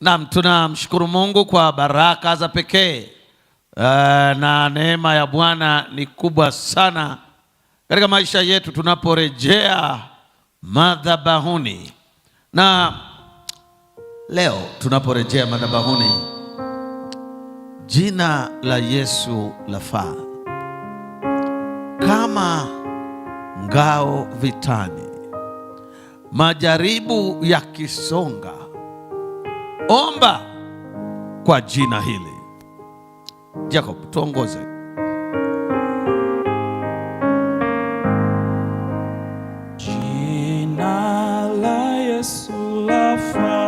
Naam, tunamshukuru Mungu kwa baraka za pekee na neema ya Bwana ni kubwa sana katika maisha yetu tunaporejea madhabahuni. Na leo tunaporejea madhabahuni, jina la Yesu lafaa. Kama ngao vitani, majaribu yakisonga, omba kwa jina hili. Jacob, tuongoze. Jina la Yesu lafaa.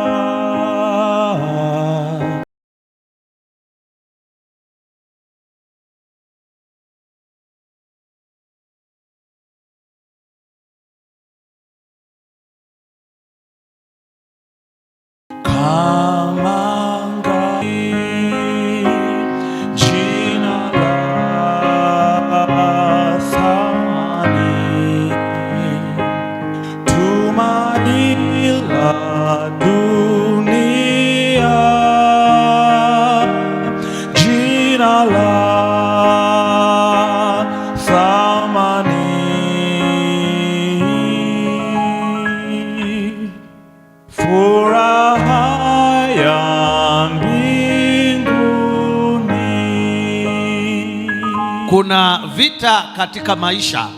Kuna vita katika maisha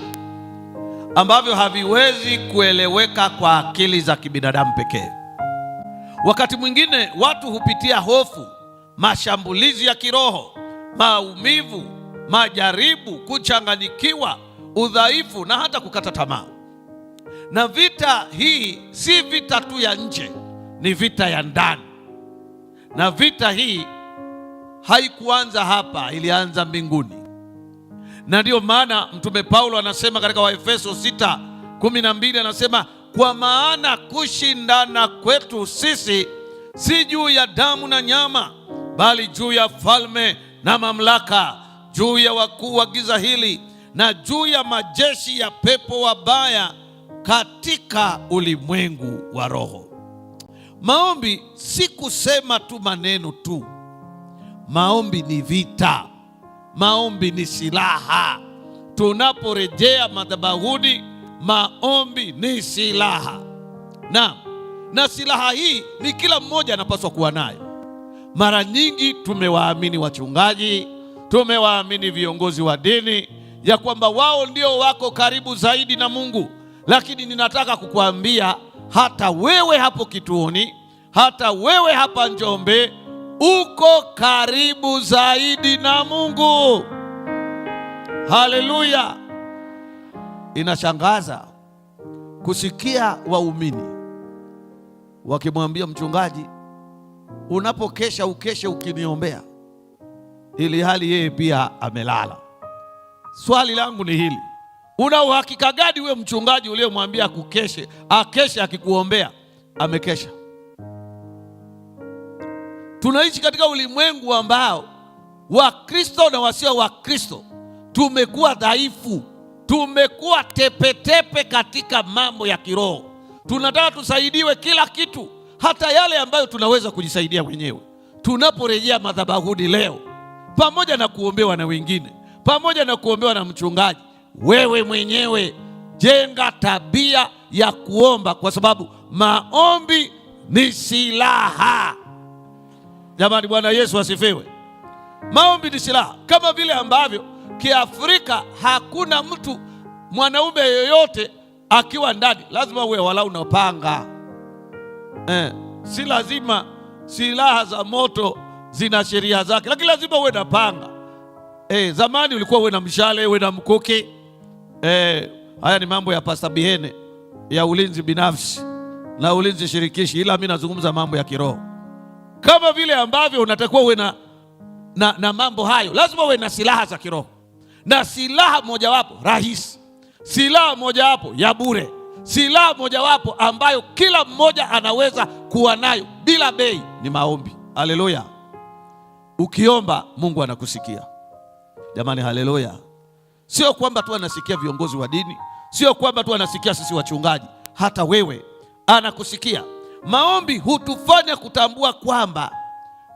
ambavyo haviwezi kueleweka kwa akili za kibinadamu pekee. Wakati mwingine watu hupitia hofu, mashambulizi ya kiroho, maumivu, majaribu, kuchanganyikiwa, udhaifu na hata kukata tamaa. Na vita hii si vita tu ya nje, ni vita ya ndani. Na vita hii haikuanza hapa, ilianza mbinguni. Na ndio maana Mtume Paulo anasema katika Waefeso 6:12, anasema kwa maana kushindana kwetu sisi si juu ya damu na nyama, bali juu ya falme na mamlaka, juu ya wakuu wa giza hili, na juu ya majeshi ya pepo wabaya katika ulimwengu wa roho. Maombi si kusema tu maneno tu. Maombi ni vita. Maombi ni silaha. Tunaporejea madhabahuni, maombi ni silaha. Na silaha hii ni kila mmoja anapaswa kuwa nayo. Mara nyingi tumewaamini wachungaji, tumewaamini viongozi wa dini ya kwamba wao ndio wako karibu zaidi na Mungu. Lakini ninataka kukuambia hata wewe hapo kituoni, hata wewe hapa Njombe, uko karibu zaidi na Mungu. Haleluya! Inashangaza kusikia waumini wakimwambia mchungaji, unapokesha ukeshe ukiniombea, ili hali yeye pia amelala. Swali langu ni hili: una uhakika gani wewe mchungaji uliyemwambia akeshe akikuombea amekesha? Tunaishi katika ulimwengu ambao Wakristo na wasio Wakristo tumekuwa dhaifu, tumekuwa tepetepe katika mambo ya kiroho. Tunataka tusaidiwe kila kitu, hata yale ambayo tunaweza kujisaidia wenyewe. Tunaporejea madhabahuni leo, pamoja na kuombewa na wengine, pamoja na kuombewa na mchungaji, wewe mwenyewe jenga tabia ya kuomba, kwa sababu maombi ni silaha. Jamani, Bwana Yesu asifiwe. Maombi ni silaha. Kama vile ambavyo Kiafrika hakuna mtu mwanaume yoyote akiwa ndani lazima uwe walau na panga. Si lazima. Silaha za moto zina sheria zake, lakini lazima uwe na panga. Zamani ulikuwa uwe na mshale, uwe na mkuki. Haya ni mambo ya Pastor Bihene ya ulinzi binafsi na ulinzi shirikishi, ila mimi nazungumza mambo ya kiroho. Kama vile ambavyo unatakiwa uwe na mambo hayo, lazima uwe na silaha za kiroho. Na silaha mojawapo rahisi, silaha mojawapo ya bure, silaha mojawapo ambayo kila mmoja anaweza kuwa nayo bila bei ni maombi. Haleluya! Ukiomba Mungu anakusikia. Jamani, haleluya! Sio kwamba tu anasikia viongozi wa dini, sio kwamba tu anasikia sisi wachungaji, hata wewe anakusikia. Maombi hutufanya kutambua kwamba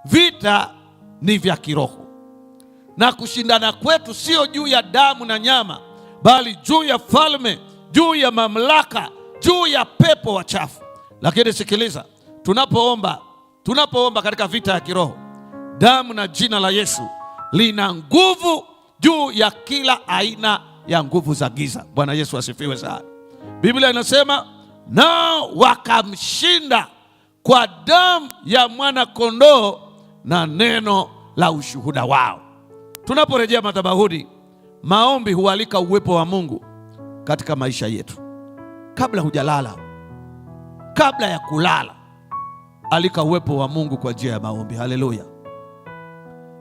vita ni vya kiroho, na kushindana kwetu sio juu ya damu na nyama, bali juu ya falme, juu ya mamlaka, juu ya pepo wachafu. Lakini sikiliza, tunapoomba katika vita ya kiroho, damu na jina la Yesu lina nguvu juu ya kila aina ya nguvu za giza. Bwana Yesu asifiwe sana. Biblia inasema nao wakamshinda kwa damu ya mwana kondoo na neno la ushuhuda wao. Tunaporejea madhabahuni, maombi hualika uwepo wa Mungu katika maisha yetu. Kabla hujalala, kabla ya kulala, alika uwepo wa Mungu kwa njia ya maombi. Haleluya.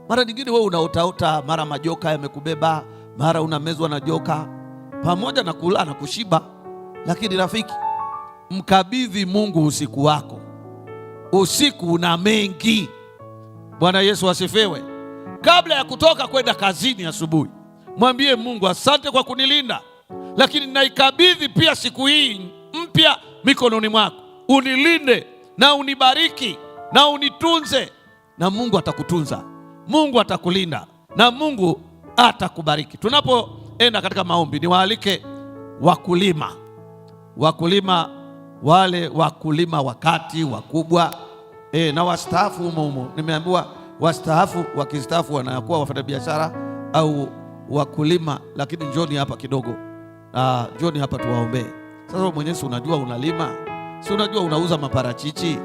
Mara nyingine wewe unaotaota, mara majoka yamekubeba, mara unamezwa na joka, pamoja na kula na kushiba. Lakini rafiki, mkabidhi Mungu usiku wako. Usiku una mengi. Bwana Yesu asifiwe. Kabla ya kutoka kwenda kazini asubuhi, mwambie Mungu, asante kwa kunilinda, lakini naikabidhi pia siku hii mpya mikononi mwako. Unilinde na unibariki na unitunze, na Mungu atakutunza, Mungu atakulinda na Mungu atakubariki. Tunapoenda katika maombi, niwaalike wakulima, wale wakulima wakati wakubwa na wastaafu humo. Nimeambiwa wastaafu, wakistaafu wanakuwa wafanyabiashara au wakulima, lakini njoni hapa kidogo. Njoni hapa tuwaombee. Sasa Mwenyezi, unajua unalima, si unajua unauza maparachichi,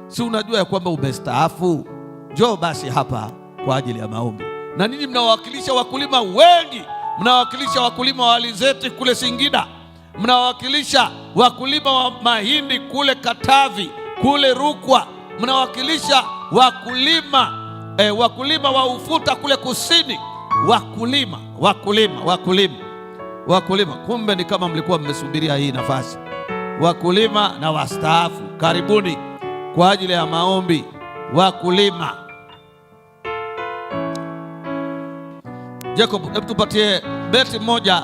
si unajua ya kwamba umestaafu? Njoo basi hapa kwa ajili ya maombi. Na ninyi mnawakilisha wakulima wengi, mnawakilisha wakulima wa alizeti kule Singida, mnawakilisha wakulima wa mahindi kule Katavi, kule Rukwa, mnawakilisha wakulima wa ufuta kule kusini. Wakulima. Kumbe ni kama mlikuwa mmesubiria hii nafasi. Wakulima na wastaafu, karibuni kwa ajili ya maombi. Wakulima. Jacob, hebu tupatie beti moja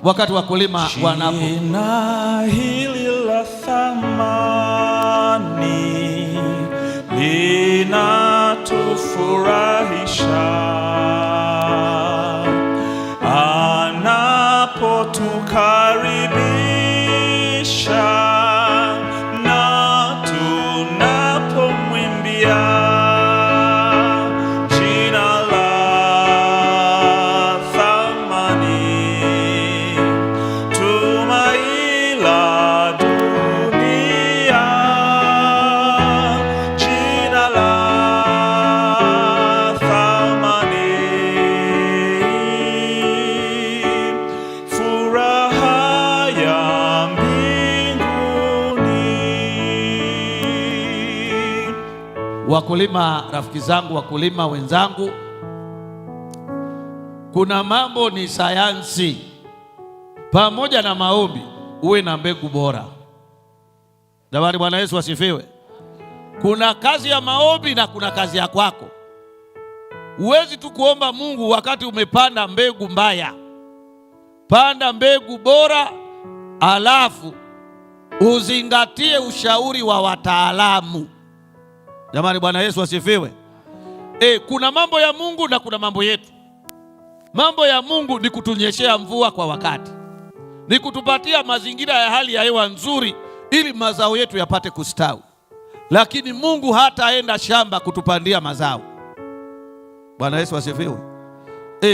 wakati wakulima wanapo. Jina hili la thamani linatufurahisha, anapotukaribisha na tunapomwimbia. Wakulima rafiki zangu, wakulima wenzangu, kuna mambo ni sayansi. Pamoja na maombi, uwe na mbegu bora. Jamani, Bwana Yesu asifiwe. Kuna kazi ya maombi na kuna kazi ya kwako. Huwezi tu kuomba Mungu wakati umepanda mbegu mbaya. Panda mbegu bora, alafu uzingatie ushauri wa wataalamu. Jamani, Bwana Yesu asifiwe. Kuna mambo ya Mungu na kuna mambo yetu. Mambo ya Mungu ni kutunyeshea mvua kwa wakati, ni kutupatia mazingira ya hali ya hewa nzuri ili mazao yetu yapate kustawi. Lakini Mungu hataenda shamba kutupandia mazao. Bwana Yesu asifiwe.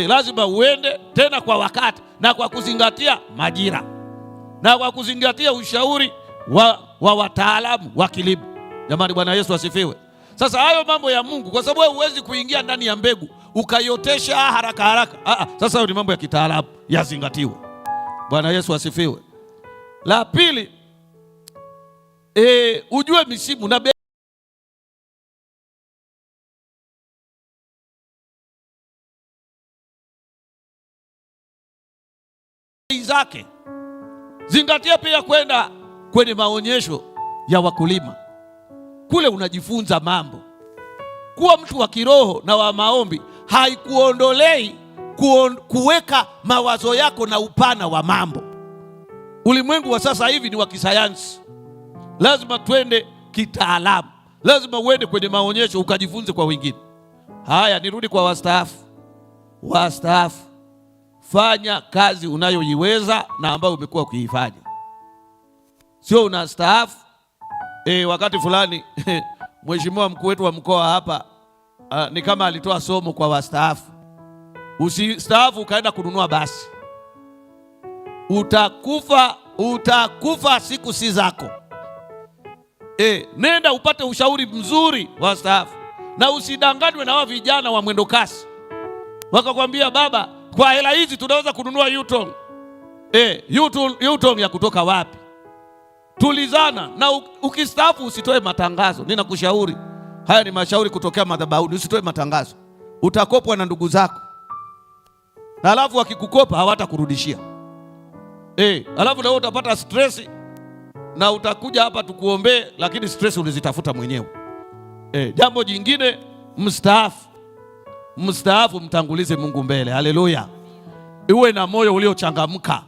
Lazima uende tena kwa wakati na kwa kuzingatia majira na kwa kuzingatia ushauri wa wataalamu wa kilimo. Jamani, Bwana Yesu asifiwe. Sasa hayo mambo ya Mungu, kwa sababu huwezi kuingia ndani ya mbegu ukaiotesha haraka. Sasa hayo ni mambo ya kitaalamu, yazingatiwe. Bwana Yesu asifiwe. La pili, ujue misimu na bei zake. Zingatia pia kwenda kwenye maonyesho ya wakulima. Kule unajifunza mambo. Kuwa mtu wa kiroho na wa maombi haikuondolei kuweka mawazo yako na upana wa mambo. Ulimwengu wa sasa hivi ni wa kisayansi. lazima twende kitaalamu, lazima uende kwenye maonyesho ukajifunze kwa wengine. Haya, nirudi kwa wastaafu. Wastaafu, fanya kazi unayoiweza na ambayo umekuwa ukiifanya. Sio unastaafu wakati fulani mheshimiwa mkuu wetu wa mkoa hapa ni kama alitoa somo kwa wastaafu. Usistaafu ukaenda kununua basi, utakufa siku si zako. Nenda upate ushauri mzuri wastaafu, na usidanganywe na wao vijana wa mwendo kasi wakakwambia baba, kwa hela hizi tunaweza kununua Yutong. Yutong ya kutoka wapi? Tulizana na ukistaafu usitoe matangazo. Ninakushauri, haya ni mashauri kutokea madhabahuni, usitoe matangazo. Utakopwa na ndugu zako, na alafu wakikukopa hawatakurudishia. Alafu na wewe utapata stress na utakuja hapa tukuombee, lakini stress ulizitafuta mwenyewe. Jambo jingine, mstaafu mtangulize Mungu mbele. Haleluya. Uwe na moyo uliochangamka.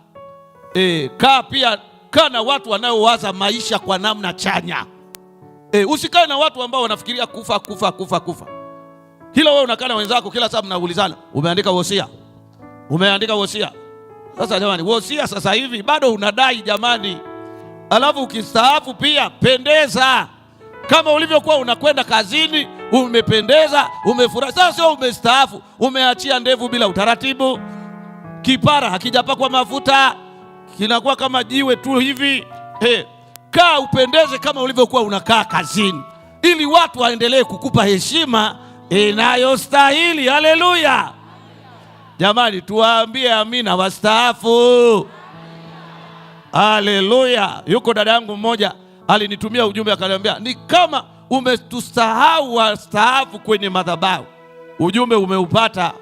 Kaa na watu wanaowaza maisha kwa namna chanya. Usikae na watu ambao wanafikiria kufa. Kila wewe unakaa na wenzako, kila saa mnaulizana, umeandika wosia. Sasa jamani, wosia sasa hivi bado unadai jamani. Alafu ukistaafu pia pendeza kama ulivyokuwa unakwenda kazini, umependeza, umefurahi. Sasa sio umestaafu umeachia ndevu bila utaratibu, kipara hakijapakwa mafuta, kinakuwa kama jiwe tu hivi. Kaa upendeze kama ulivyokuwa unakaa kazini, ili watu waendelee kukupa heshima inayostahili. Haleluya. Jamani, tuwaambie amina wastaafu. Haleluya. Yuko dada yangu mmoja alinitumia ujumbe akaniambia, ni kama umetusahau wastaafu kwenye madhabahu. Ujumbe umeupata.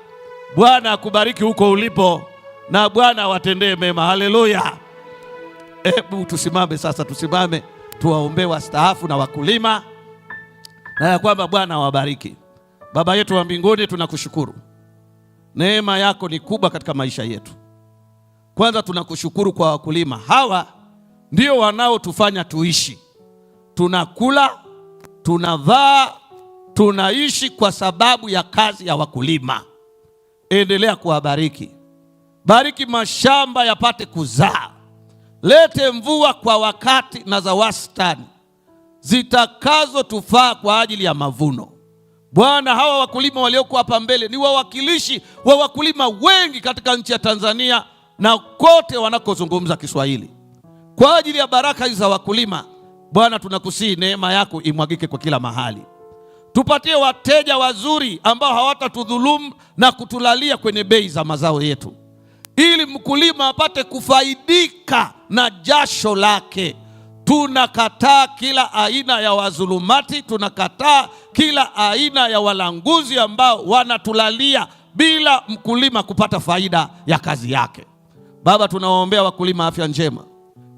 Bwana akubariki huko ulipo na Bwana watendee mema. Haleluya. Hebu tusimame sasa, tuwaombee wastaafu na wakulima, na ya kwamba Bwana awabariki. Baba yetu wa mbinguni, tunakushukuru. Neema yako ni kubwa katika maisha yetu. Kwanza tunakushukuru kwa wakulima. Hawa ndio wanaotufanya tuishi. Tunakula, tunavaa, tunaishi kwa sababu ya kazi ya wakulima. Endelea kuwabariki. Bariki mashamba yapate kuzaa. Lete mvua kwa wakati na za wastani zitakazotufaa kwa ajili ya mavuno. Bwana, hawa wakulima walioko hapa mbele ni wawakilishi wa wakulima wengi katika nchi ya Tanzania na kote wanakozungumza Kiswahili. Kwa ajili ya baraka hizi za wakulima, Bwana tunakusihi neema yako imwagike kwa kila mahali. Tupatie wateja wazuri ambao hawatatudhulumu na kutulalia kwenye bei za mazao yetu, ili mkulima apate kufaidika na jasho lake. Tunakataa kila aina ya wazulumati, tunakataa kila aina ya walanguzi ambao wanatulalia bila mkulima kupata faida ya kazi yake. Baba, tunawaombea wakulima afya njema.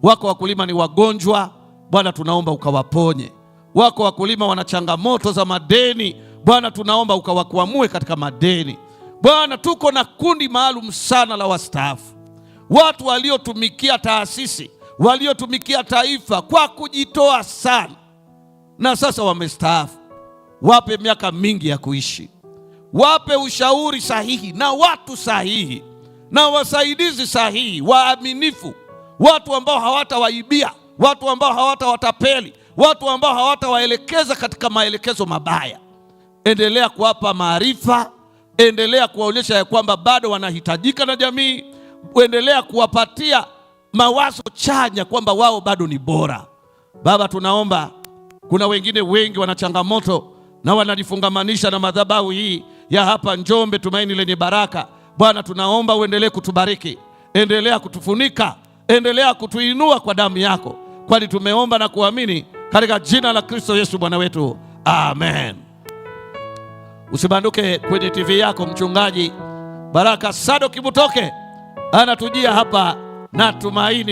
Wako wakulima ni wagonjwa, Bwana tunaomba ukawaponye. Wako wakulima wana changamoto za madeni, Bwana tunaomba ukawakwamue katika madeni. Bwana, tuko na kundi maalum sana la wastaafu, watu waliotumikia taasisi, waliotumikia taifa kwa kujitoa sana, na sasa wamestaafu. Wape miaka mingi ya kuishi, wape ushauri sahihi na watu sahihi na wasaidizi sahihi, waaminifu, watu ambao hawatawaibia, watu ambao hawatawatapeli, watu ambao hawatawaelekeza katika maelekezo mabaya. Endelea kuwapa maarifa, endelea kuwaonyesha ya kwamba bado wanahitajika na jamii, endelea kuwapatia mawazo chanya kwamba wao bado ni bora. Baba, tunaomba, kuna wengine wengi wana changamoto na wanajifungamanisha na madhabahu hii ya hapa Njombe Tumaini Lenye Baraka. Bwana, tunaomba uendelee kutubariki, endelea kutufunika, endelea kutuinua kwa damu yako, kwani tumeomba na kuamini katika jina la Kristo Yesu Bwana wetu, amen. Usibanduke kwenye TV yako. Mchungaji Baraka Sadoki Butoke anatujia hapa na Tumaini.